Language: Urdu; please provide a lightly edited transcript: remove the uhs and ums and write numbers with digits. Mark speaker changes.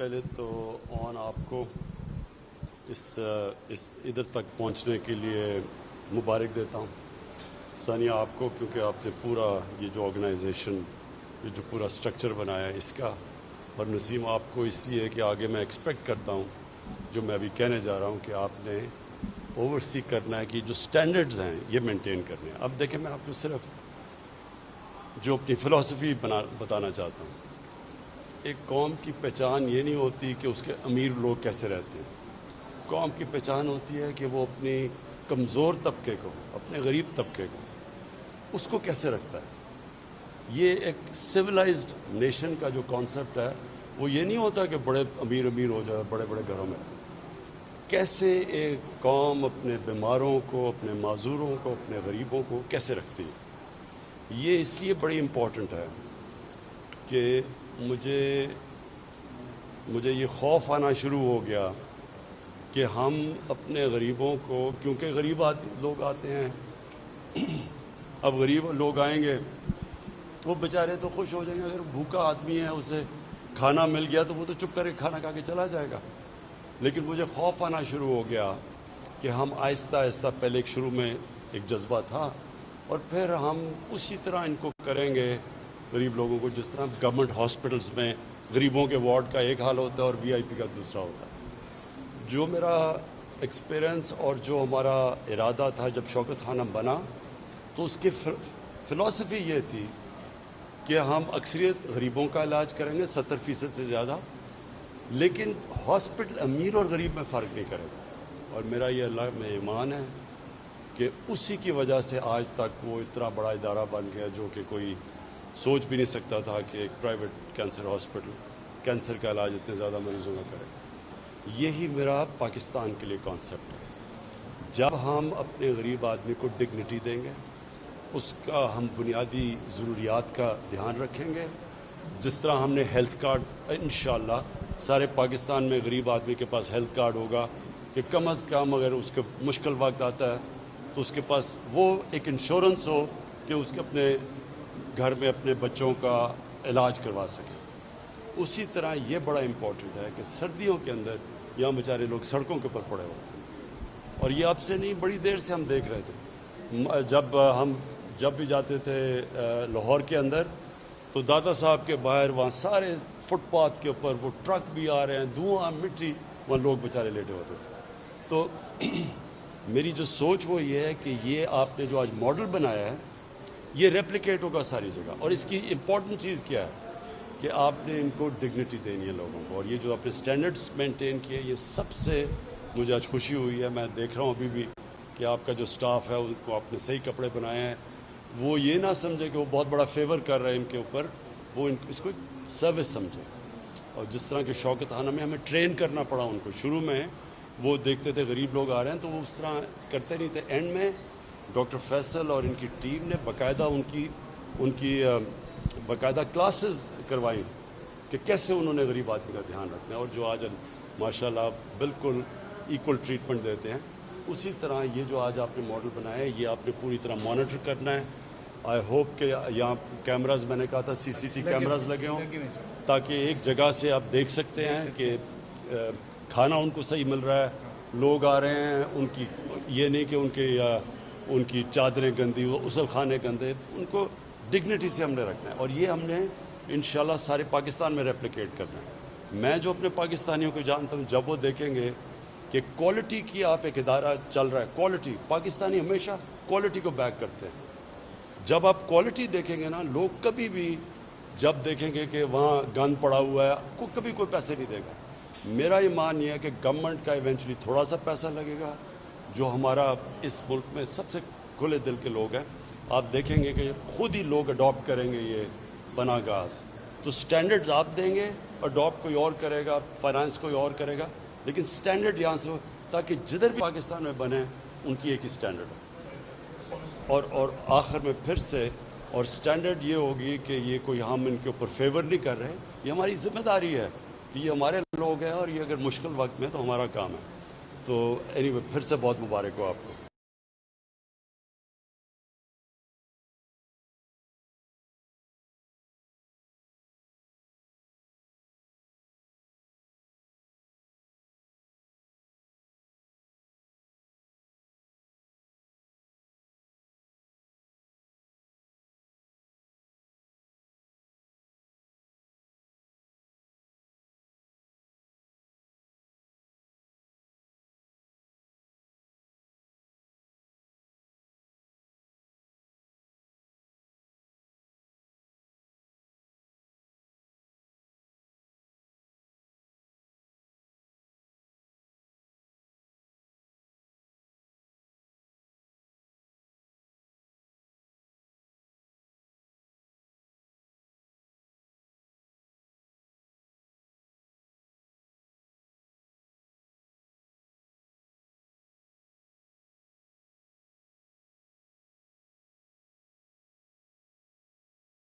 Speaker 1: پہلے تو آپ کو اس ادھر تک پہنچنے کے لیے مبارک دیتا ہوں. ثانیہ آپ کو، کیونکہ آپ نے پورا یہ جو آرگنائزیشن، یہ جو پورا سٹرکچر بنایا ہے اس کا، اور نسیم آپ کو اس لیے کہ آگے میں ایکسپیکٹ کرتا ہوں جو میں ابھی کہنے جا رہا ہوں کہ آپ نے اوورسی کرنا ہے کہ جو سٹینڈرڈز ہیں یہ مینٹین کرنے ہیں. اب دیکھیں، میں آپ کو صرف جو اپنی فلسفی بتانا چاہتا ہوں. ایک قوم کی پہچان یہ نہیں ہوتی کہ اس کے امیر لوگ کیسے رہتے ہیں. قوم کی پہچان ہوتی ہے کہ وہ اپنی کمزور طبقے کو، اپنے غریب طبقے کو، اس کو کیسے رکھتا ہے. یہ ایک سویلائزڈ نیشن کا جو کانسیپٹ ہے وہ یہ نہیں ہوتا کہ بڑے امیر ہو جائے، بڑے بڑے گھروں میں. کیسے ایک قوم اپنے بیماروں کو، اپنے معذوروں کو، اپنے غریبوں کو کیسے رکھتی ہے. یہ اس لیے بڑی امپورٹنٹ ہے کہ مجھے یہ خوف آنا شروع ہو گیا کہ ہم اپنے غریبوں کو، کیونکہ غریب لوگ آتے ہیں، اب غریب لوگ آئیں گے وہ بیچارے تو خوش ہو جائیں گے. اگر بھوکا آدمی ہے، اسے کھانا مل گیا تو وہ تو چپ کر کے کھانا کھا کے چلا جائے گا. لیکن مجھے خوف آنا شروع ہو گیا کہ ہم آہستہ آہستہ، پہلے ایک شروع میں ایک جذبہ تھا، اور پھر ہم اسی طرح ان کو کریں گے غریب لوگوں کو، جس طرح گورنمنٹ ہاسپٹلز میں غریبوں کے وارڈ کا ایک حال ہوتا ہے اور وی آئی پی کا دوسرا ہوتا ہے. جو میرا ایکسپیرئنس اور جو ہمارا ارادہ تھا جب شوکت خانم بنا، تو اس کی فلسفی یہ تھی کہ ہم اکثریت غریبوں کا علاج کریں گے، 70% سے زیادہ، لیکن ہاسپٹل امیر اور غریب میں فرق نہیں کرے گا. اور میرا یہ اللہ میں ایمان ہے کہ اسی کی وجہ سے آج تک وہ اتنا بڑا ادارہ بن گیا، جو کہ کوئی سوچ بھی نہیں سکتا تھا کہ ایک پرائیویٹ کینسر ہاسپٹل کینسر کا علاج اتنے زیادہ مریضوں کا کرے. یہی میرا پاکستان کے لیے کانسیپٹ ہے. جب ہم اپنے غریب آدمی کو ڈگنیٹی دیں گے، اس کا ہم بنیادی ضروریات کا دھیان رکھیں گے، جس طرح ہم نے ہیلتھ کارڈ، انشاءاللہ سارے پاکستان میں غریب آدمی کے پاس ہیلتھ کارڈ ہوگا کہ کم از کم اگر اس کے مشکل وقت آتا ہے تو اس کے پاس وہ ایک انشورنس ہو کہ اس کے اپنے گھر میں اپنے بچوں کا علاج کروا سکیں. اسی طرح یہ بڑا امپورٹنٹ ہے کہ سردیوں کے اندر یہاں بیچارے لوگ سڑکوں کے اوپر پڑے ہوتے ہیں، اور یہ اب سے نہیں، بڑی دیر سے ہم دیکھ رہے تھے. جب بھی جاتے تھے لاہور کے اندر، تو دادا صاحب کے باہر وہاں سارے فٹ پاتھ کے اوپر وہ ٹرک بھی آ رہے ہیں، دھواں، مٹی، وہاں لوگ بیچارے لیٹے ہوتے تھے. تو میری جو سوچ وہ یہ ہے کہ یہ آپ نے جو آج ماڈل بنایا ہے یہ ریپلیکیٹ ہوگا ساری جگہ. اور اس کی امپورٹنٹ چیز کیا ہے کہ آپ نے ان کو ڈگنیٹی دینی ہے لوگوں کو، اور یہ جو آپ نے سٹینڈرڈز مینٹین کیے، یہ سب سے مجھے آج خوشی ہوئی ہے. میں دیکھ رہا ہوں ابھی بھی کہ آپ کا جو سٹاف ہے ان کو آپ نے صحیح کپڑے بنائے ہیں. وہ یہ نہ سمجھے کہ وہ بہت بڑا فیور کر رہے ہیں ان کے اوپر، وہ اس کو ایک سروس سمجھے. اور جس طرح کہ شوکت خانہ میں ہمیں ٹرین کرنا پڑا ان کو، شروع میں وہ دیکھتے تھے غریب لوگ آ رہے ہیں تو وہ اس طرح کرتے نہیں تھے. اینڈ میں ڈاکٹر فیصل اور ان کی ٹیم نے باقاعدہ ان کی باقاعدہ کلاسز کروائی کہ کیسے انہوں نے غریب آدمی کا دھیان رکھنا ہے، اور جو آج ماشاءاللہ بالکل ایکول ٹریٹمنٹ دیتے ہیں. اسی طرح یہ جو آج آپ نے ماڈل بنایا ہے یہ آپ نے پوری طرح مانیٹر کرنا ہے. آئی ہوپ کہ یہاں کیمراز، میں نے کہا تھا CCTV کیمراز لگے ہوں تاکہ ایک جگہ سے آپ دیکھ سکتے ہیں کہ کھانا ان کو صحیح مل رہا ہے، لوگ آ رہے ہیں، ان کی یہ نہیں کہ ان کی چادریں گندی، وہ غسل خانے گندے، ان کو ڈگنیٹی سے ہم نے رکھنا ہے. اور یہ ہم نے انشاءاللہ سارے پاکستان میں ریپلیکیٹ کرنا ہے. میں جو اپنے پاکستانیوں کو جانتا ہوں، جب وہ دیکھیں گے کہ کوالٹی کی آپ ایک ادارہ چل رہا ہے، کوالٹی، پاکستانی ہمیشہ کوالٹی کو بیک کرتے ہیں. جب آپ کوالٹی دیکھیں گے نا، لوگ کبھی بھی جب دیکھیں گے کہ وہاں گند پڑا ہوا ہے، کبھی کوئی پیسے نہیں دے گا. میرا ایمان یہ ہے کہ گورنمنٹ کا ایونچولی تھوڑا سا پیسہ لگے گا. جو ہمارا اس ملک میں سب سے کھلے دل کے لوگ ہیں، آپ دیکھیں گے کہ خود ہی لوگ اڈاپٹ کریں گے یہ پناہ گاز. تو سٹینڈرڈز آپ دیں گے، اڈاپٹ کوئی اور کرے گا، فائنانس کوئی اور کرے گا، لیکن سٹینڈرڈ یہاں سے ہو تاکہ جدھر بھی پاکستان میں بنے ان کی ایک ہی سٹینڈرڈ ہو. اور آخر میں پھر سے، اور سٹینڈرڈ یہ ہوگی کہ یہ کوئی ہم ان کے اوپر فیور نہیں کر رہے. یہ ہماری ذمہ داری ہے کہ یہ ہمارے لوگ ہیں، اور یہ اگر مشکل وقت میں تو ہمارا کام ہے. تو اینی وے پھر سے بہت مبارک ہو آپ کو.